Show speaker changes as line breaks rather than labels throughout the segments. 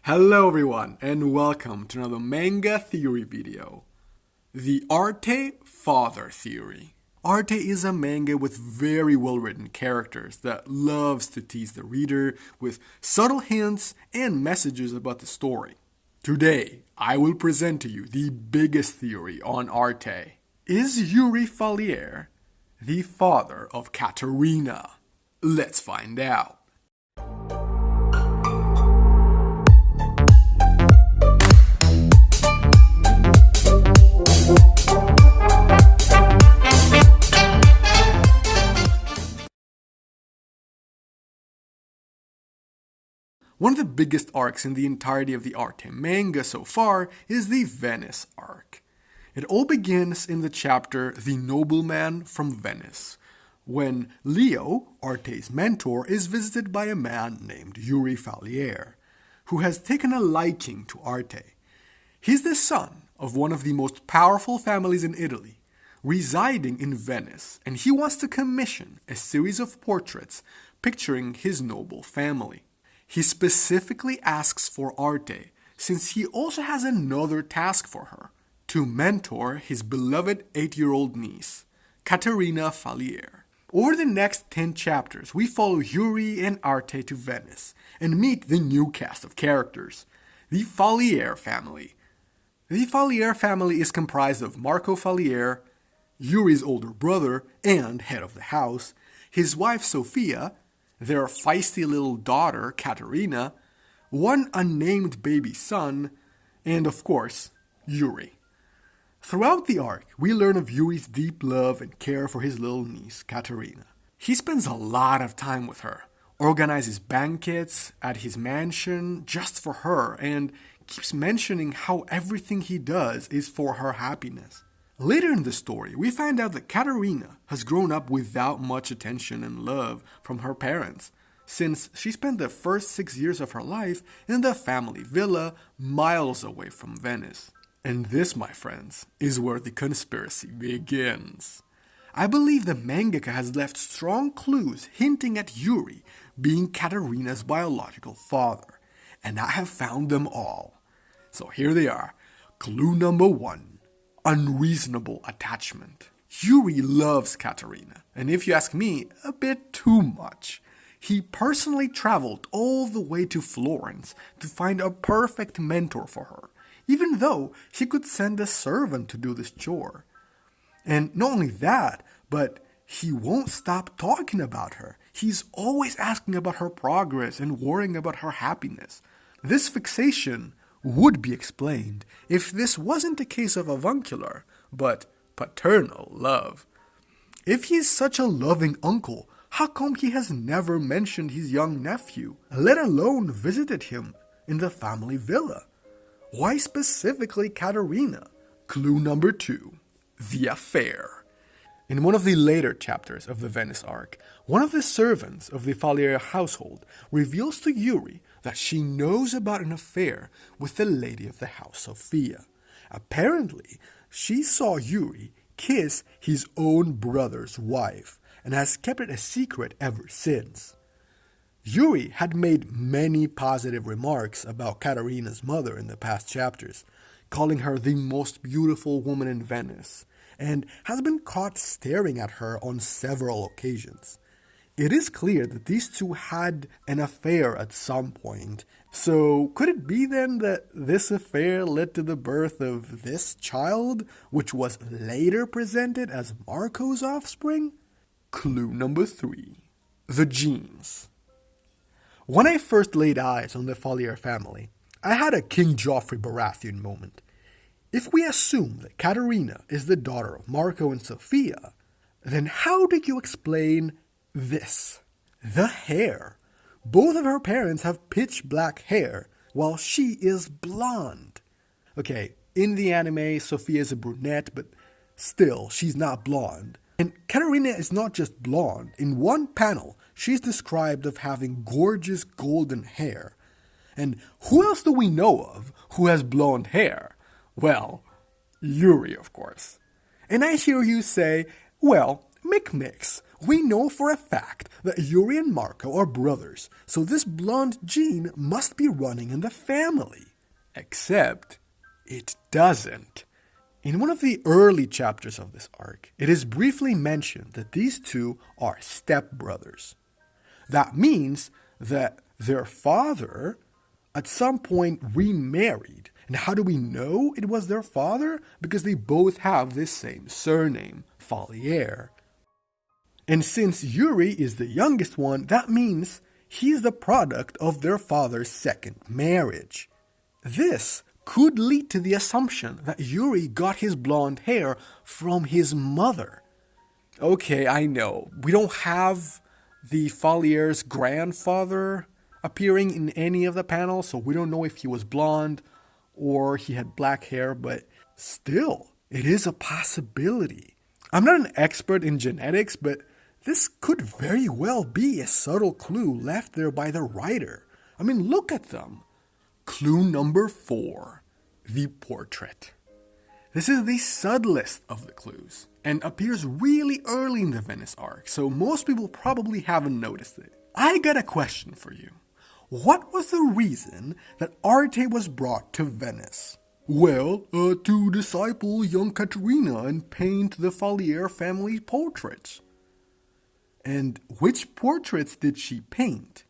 Hello everyone and welcome to another manga theory video. The Arte Father Theory. Arte is a manga with very well written characters that loves to tease the reader with subtle hints and messages about the story. Today, I will present to you the biggest theory on Arte. Is Yuri Fallier the father of Katarina? Let's find out. One of the biggest arcs in the entirety of the Arte manga so far is the Venice arc. It all begins in the chapter The Nobleman from Venice, when Leo, Arte's mentor, is visited by a man named Yuri Fallier, who has taken a liking to Arte. He's the son of one of the most powerful families in Italy, residing in Venice, and he wants to commission a series of portraits picturing his noble family. He specifically asks for Arte, since he also has another task for her, to mentor his beloved 8-year-old niece, Katarina Fallier. Over the next 10 chapters, we follow Yuri and Arte to Venice, and meet the new cast of characters, the Fallier family. The Fallier family is comprised of Marco Fallier, Yuri's older brother and head of the house, his wife Sofia, their feisty little daughter, Katarina, one unnamed baby son, and of course, Yuri. Throughout the arc, we learn of Yuri's deep love and care for his little niece, Katarina. He spends a lot of time with her, organizes banquets at his mansion just for her, and keeps mentioning how everything he does is for her happiness. Later in the story, we find out that Katarina has grown up without much attention and love from her parents, since she spent the first 6 years of her life in the family villa miles away from Venice. And this, my friends, is where the conspiracy begins. I believe the mangaka has left strong clues hinting at Yuri being Katarina's biological father, and I have found them all. So here they are. Clue number 1. Unreasonable attachment. Yuri loves Katarina, and if you ask me, a bit too much. He personally traveled all the way to Florence to find a perfect mentor for her, even though he could send a servant to do this chore. And not only that, but he won't stop talking about her. He's always asking about her progress and worrying about her happiness. This fixation would be explained if this wasn't a case of avuncular, but paternal love. If he's such a loving uncle, how come he has never mentioned his young nephew, let alone visited him in the family villa? Why specifically Katarina? Clue number 2. The affair. In one of the later chapters of the Venice arc, one of the servants of the Fallier household reveals to Yuri that she knows about an affair with the lady of the house, Sofia. Apparently, she saw Yuri kiss his own brother's wife and has kept it a secret ever since. Yuri had made many positive remarks about Katarina's mother in the past chapters, calling her the most beautiful woman in Venice, and has been caught staring at her on several occasions. It is clear that these two had an affair at some point. So could it be then that this affair led to the birth of this child, which was later presented as Marco's offspring? Clue number 3. The genes. When I first laid eyes on the Fallier family, I had a King Joffrey Baratheon moment. If we assume that Katarina is the daughter of Marco and Sofia, then how do you explain this? The hair. Both of her parents have pitch black hair, while she is blonde. Okay, in the anime, Sofia is a brunette, but still, she's not blonde. And Katarina is not just blonde. In one panel, she's described of having gorgeous golden hair. And who else do we know of who has blonde hair? Well, Yuri, of course. And I hear you say, well, mix. We know for a fact that Yuri and Marco are brothers, so this blonde gene must be running in the family. Except, it doesn't. In one of the early chapters of this arc, it is briefly mentioned that these two are stepbrothers. That means that their father at some point remarried. And how do we know it was their father? Because they both have this same surname, Fallier. And since Yuri is the youngest one, that means he is the product of their father's second marriage. This could lead to the assumption that Yuri got his blonde hair from his mother. Okay, I know, we don't have the Fallier's grandfather appearing in any of the panels, so we don't know if he was blonde or he had black hair, but still, it is a possibility. I'm not an expert in genetics, but this could very well be a subtle clue left there by the writer. I mean, look at them. Clue number 4, the portrait. This is the subtlest of the clues, and appears really early in the Venice arc, so most people probably haven't noticed it. I got a question for you. What was the reason that Arte was brought to Venice? Well, to disciple young Katarina and paint the Fallier family portraits. And which portraits did she paint?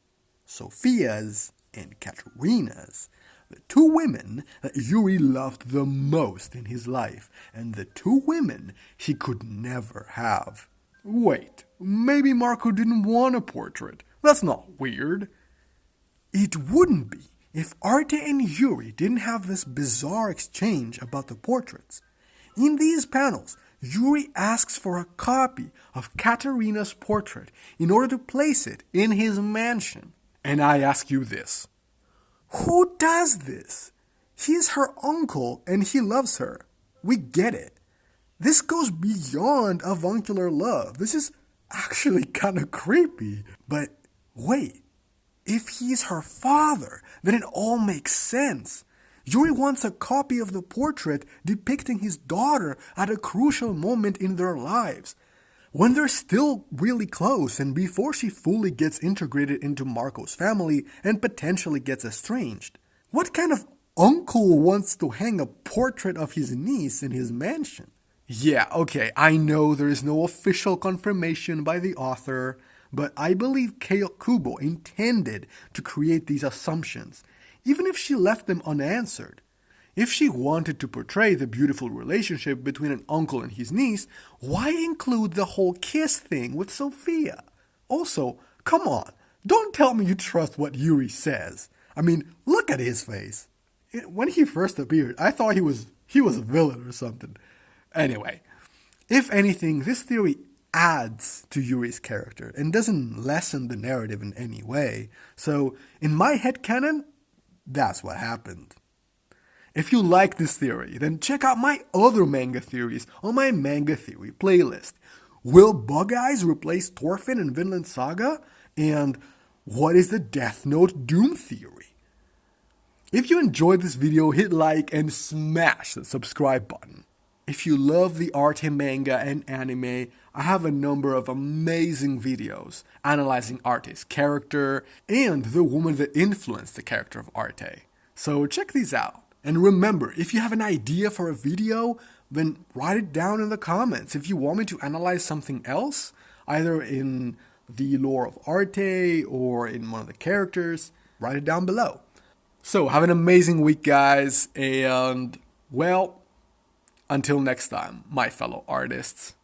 Sophia's and Katarina's, the two women that Yuri loved the most in his life, and the two women he could never have. Wait, maybe Marco didn't want a portrait. That's not weird. It wouldn't be if Arte and Yuri didn't have this bizarre exchange about the portraits. In these panels, Yuri asks for a copy of Katarina's portrait in order to place it in his mansion. And I ask you this. Who does this? He's her uncle and he loves her. We get it. This goes beyond avuncular love. This is actually kind of creepy. But wait. If he's her father, then it all makes sense. Yuri wants a copy of the portrait depicting his daughter at a crucial moment in their lives, when they're still really close and before she fully gets integrated into Marco's family and potentially gets estranged. What kind of uncle wants to hang a portrait of his niece in his mansion? Yeah, okay, I know there is no official confirmation by the author, but I believe Kei Kubo intended to create these assumptions, even if she left them unanswered. If she wanted to portray the beautiful relationship between an uncle and his niece, why include the whole kiss thing with Sophia? Also, come on, don't tell me you trust what Yuri says. I mean, look at his face. When he first appeared, I thought he was a villain or something. Anyway, if anything, this theory adds to Yuri's character and doesn't lessen the narrative in any way. So, in my headcanon, that's what happened. If you like this theory, then check out my other manga theories on my Manga Theory playlist. Will Bug Eyes replace Thorfinn in Vinland Saga? And what is the Death Note Doom theory? If you enjoyed this video, hit like and smash the subscribe button. If you love the Arte manga and anime, I have a number of amazing videos analyzing Arte's character and the woman that influenced the character of Arte. So check these out. And remember, if you have an idea for a video, then write it down in the comments. If you want me to analyze something else, either in the lore of Arte or in one of the characters, write it down below. So have an amazing week, guys, and well, until next time, my fellow artists.